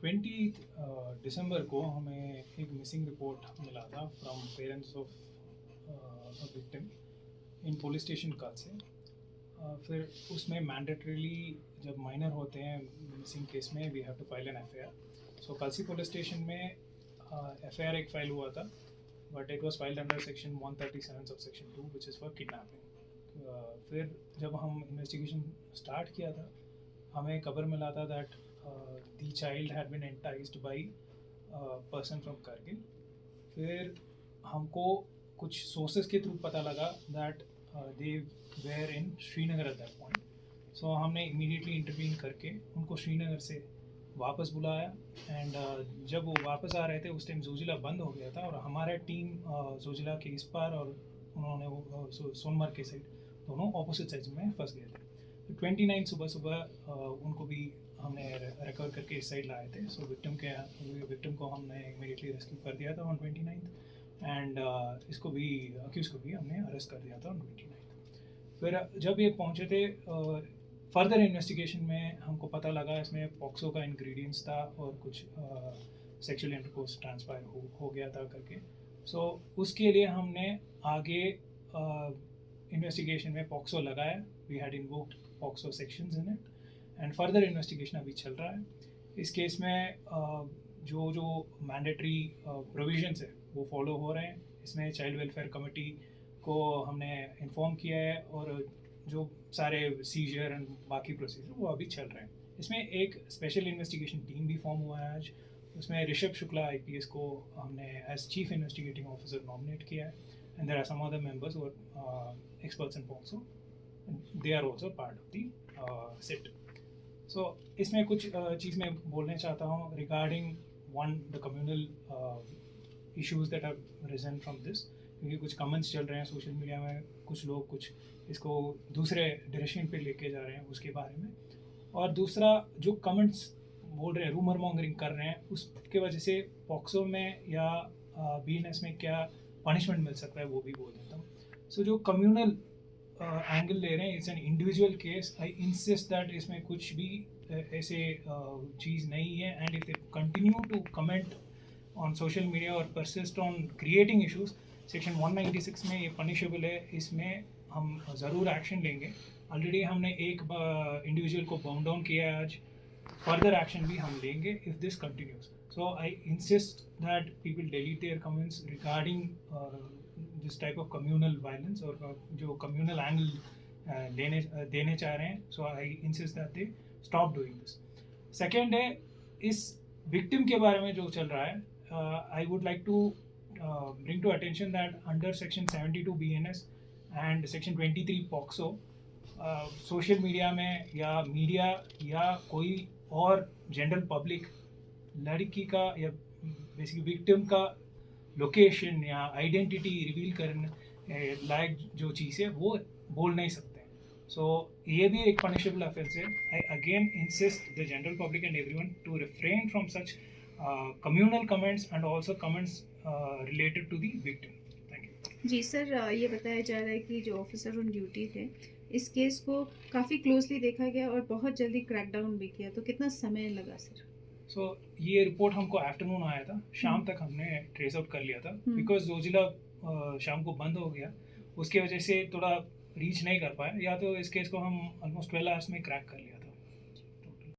20 दिसंबर को हमें एक मिसिंग रिपोर्ट मिला था from parents of a victim in police station का से। फिर उसमें मैंडेटरीली जब माइनर होते हैं मिसिंग केस में we have to file an FIR. So Kalsi police station में एफआईआर एक फाइल हुआ था, but it was filed under section 137 sub section 2 which is for kidnapping. फिर जब हम इन्वेस्टिगेशन स्टार्ट किया था, हमें खबर मिला था that the child had been enticed by person from Kargil. फिर हमको कुछ सोर्सेज के थ्रू पता लगा that they were in Srinagar at that point. So हमने इमीडिएटली इंटरवीन करके उनको श्रीनगर से वापस बुलाया। एंड जब वो वापस आ रहे थे उस टाइम जोजिला बंद हो गया था और हमारा टीम जोजिला के इस पार और उन्होंने वो सोनमर्ग के साइड दोनों ऑपोजिट साइड में फंस गए थे। तो 29 सुबह सुबह उनको भी हमने रिकवर करके इस साइड लाए थे। सो विक्टिम को हमने इमीडिएटली रेस्क्यू कर दिया था ऑन 29 एंड इसको भी अक्यूज को भी हमने अरेस्ट कर दिया था ऑन 29। फिर जब ये पहुँचे थे फर्दर इन्वेस्टिगेशन में हमको पता लगा इसमें पॉक्सो का इंग्रेडिएंट्स था और कुछ सेक्सुअल इंटरकोर्स ट्रांसफायर हो गया था करके। सो उसके लिए हमने आगे इन्वेस्टिगेशन में पॉक्सो लगाया। We had invoked POCSO sections in it and further investigation अभी चल रहा है। इस केस में जो मैंडेटरी प्रोविजंस है वो फॉलो हो रहे हैं। इसमें चाइल्ड वेलफेयर कमेटी को हमने इन्फॉर्म किया है और जो सारे सीजर एंड बाकी प्रोसीजर वो अभी चल रहे हैं। इसमें एक स्पेशल इन्वेस्टिगेशन टीम भी फॉर्म हुआ है आज। उसमें ऋषभ शुक्ला आईपीएस को हमने as chief investigating officer nominate किया है and there are some other members और experts in POCSO, they are also part of the SIT. So इसमें कुछ चीज़ मैं बोलना चाहता हूँ regarding one the communal issues that are risen from this, क्योंकि कुछ कमेंट्स चल रहे हैं सोशल मीडिया में, कुछ लोग कुछ इसको दूसरे डायरेक्शन पे लेके जा रहे हैं उसके बारे में। और दूसरा जो कमेंट्स बोल रहे हैं, रूमर मॉन्गरिंग कर रहे हैं, उसके वजह से पॉक्सो में या बीएनएस में क्या पनिशमेंट मिल सकता है वो भी बोल देता हूँ। सो जो कम्युनल एंगल ले रहे हैं, it's an individual case. I insist that इसमें कुछ भी ऐसे चीज़ नहीं है and if they continue to comment on social media और persist on creating issues, section 196 में ये पनिशेबल है। इसमें हम ज़रूर एक्शन लेंगे। ऑलरेडी हमने एक इंडिविजुअल को बाउंड डाउन किया है आज, फर्दर एक्शन भी हम लेंगे if this continues. So I insist that people delete their comments regarding this type of communal violence और जो कम्युनल एंगल देने चाह रहे हैं। So I insist that they stop doing this. Second है, इस विक्टिम के बारे में जो चल रहा है, I would like to bring to attention that under section 72 BNS and section 23 POCSO, social media में या मीडिया या कोई और जनरल पब्लिक लड़की का या बेसिकली विक्टिम का लोकेशन या आइडेंटिटी रिवील करने लायक जो चीज़ है वो बोल नहीं सकते हैं। सो ये भी एक पनिशेबल ऑफेंस है। I again insist the general public and everyone to refrain from such communal comments and also comments related to the victim. Thank you. जी सर, ये बताया जा रहा है कि जो ऑफिसर ऑन ड्यूटी थे इस केस को काफ़ी क्लोजली देखा गया और बहुत जल्दी क्रैकडाउन भी किया, तो कितना समय लगा सर? सो ये रिपोर्ट हमको आफ्टरनून आया था, शाम तक हमने ट्रेस आउट कर लिया था बिकॉज जोजिला शाम को बंद हो गया, उसकी वजह से थोड़ा रीच नहीं कर पाए, या तो इस केस को हम ऑलमोस्ट 12 आवर्स में क्रैक कर लिया था।